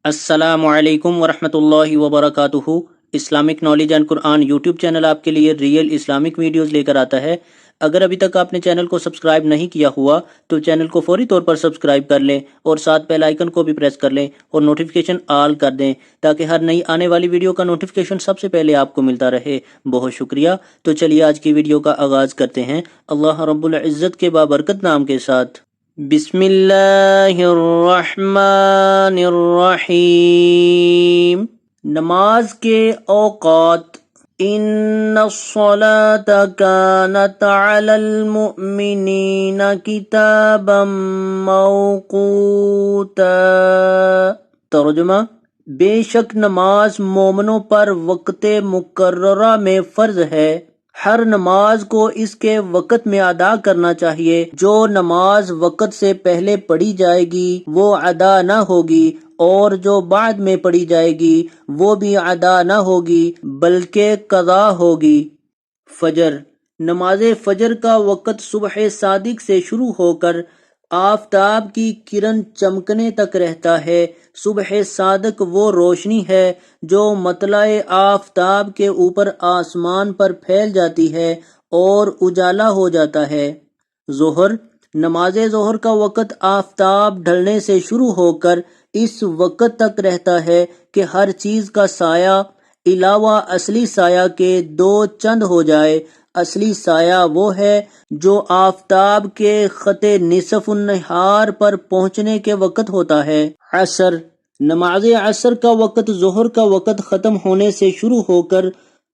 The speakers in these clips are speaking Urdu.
السلام علیکم ورحمۃ اللہ وبرکاتہ۔ Islamic knowledge and Quran YouTube channel آپ کے لیے ریئل اسلامک ویڈیوز لے کر آتا ہے۔ اگر ابھی تک آپ نے چینل کو سبسکرائب نہیں کیا ہوا تو چینل کو فوری طور پر سبسکرائب کر لیں اور ساتھ بیل آئیکن کو بھی پریس کر لیں اور نوٹیفیکیشن آل کر دیں تاکہ ہر نئی آنے والی ویڈیو کا نوٹیفیکیشن سب سے پہلے آپ کو ملتا رہے۔ بہت شکریہ۔ تو چلیے آج کی ویڈیو کا آغاز کرتے ہیں اللہ رب العزت کے بابرکت نام کے ساتھ۔ بسم اللہ الرحمن الرحیم۔ نماز کے اوقات۔ ان الصلاۃ کانت علی المؤمنین کتابا موقوتا۔ ترجمہ: بے شک نماز مومنوں پر وقت مقررہ میں فرض ہے۔ ہر نماز کو اس کے وقت میں ادا کرنا چاہیے۔ جو نماز وقت سے پہلے پڑھی جائے گی وہ ادا نہ ہوگی اور جو بعد میں پڑھی جائے گی وہ بھی ادا نہ ہوگی بلکہ قضا ہوگی۔ فجر۔ نماز فجر کا وقت صبح صادق سے شروع ہو کر آفتاب کی کرن چمکنے تک رہتا ہے۔ صبح صادق وہ روشنی ہے جو مطلع آفتاب کے اوپر آسمان پر پھیل جاتی ہے اور اجالا ہو جاتا ہے۔ ظہر۔ نماز ظہر کا وقت آفتاب ڈھلنے سے شروع ہو کر اس وقت تک رہتا ہے کہ ہر چیز کا سایہ علاوہ اصلی سایہ کے دو چند ہو جائے۔ اصلی سایہ وہ ہے جو آفتاب کے خط نصف النہار پر پہنچنے کے وقت ہوتا ہے۔ عصر۔ نماز عصر کا وقت ظہر کا وقت ختم ہونے سے شروع ہو کر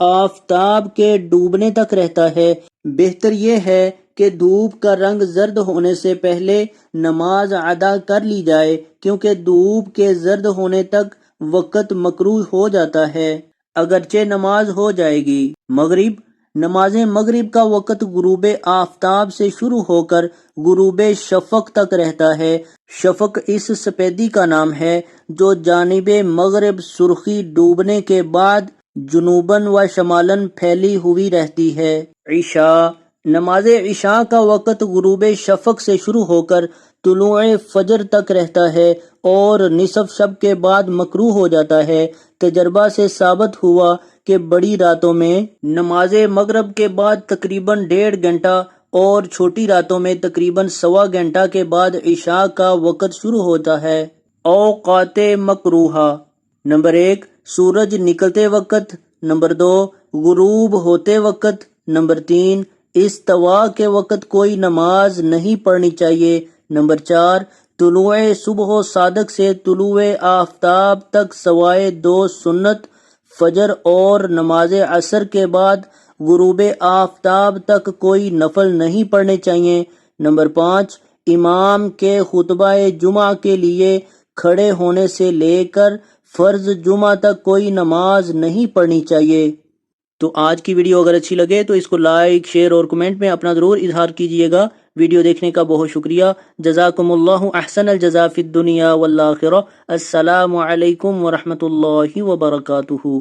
آفتاب کے ڈوبنے تک رہتا ہے۔ بہتر یہ ہے کہ دھوپ کا رنگ زرد ہونے سے پہلے نماز ادا کر لی جائے کیونکہ دھوپ کے زرد ہونے تک وقت مکروہ ہو جاتا ہے اگرچہ نماز ہو جائے گی۔ مغرب۔ نماز مغرب کا وقت غروب آفتاب سے شروع ہو کر غروب شفق تک رہتا ہے۔ شفق اس سپیدی کا نام ہے جو جانب مغرب سرخی ڈوبنے کے بعد جنوباً و شمالاً پھیلی ہوئی رہتی ہے۔ عشاء۔ نماز عشاء کا وقت غروب شفق سے شروع ہو کر طلوع فجر تک رہتا ہے اور نصف شب کے بعد مکروہ ہو جاتا ہے۔ تجربہ سے ثابت ہوا کہ بڑی راتوں میں نماز مغرب کے بعد تقریباً 1.5 گھنٹہ اور چھوٹی راتوں میں تقریباً 1.25 گھنٹہ کے بعد عشاء کا وقت شروع ہوتا ہے۔ اوقات مکروہہ۔ نمبر 1 سورج نکلتے وقت۔ نمبر 2 غروب ہوتے وقت۔ نمبر 3 استوا کے وقت کوئی نماز نہیں پڑھنی چاہیے۔ نمبر 4 طلوع صبح و صادق سے طلوع آفتاب تک سوائے 2 سنت فجر اور نماز عصر کے بعد غروب آفتاب تک کوئی نفل نہیں پڑھنے چاہیے۔ نمبر 5 امام کے خطبہ جمعہ کے لیے کھڑے ہونے سے لے کر فرض جمعہ تک کوئی نماز نہیں پڑھنی چاہیے۔ تو آج کی ویڈیو اگر اچھی لگے تو اس کو لائک، شیئر اور کمنٹ میں اپنا ضرور اظہار کیجیے گا۔ ویڈیو دیکھنے کا بہت شکریہ۔ جزاکم اللہ احسن الجزاء فی الدنیا والآخرہ۔ السلام علیکم ورحمۃ اللہ وبرکاتہ۔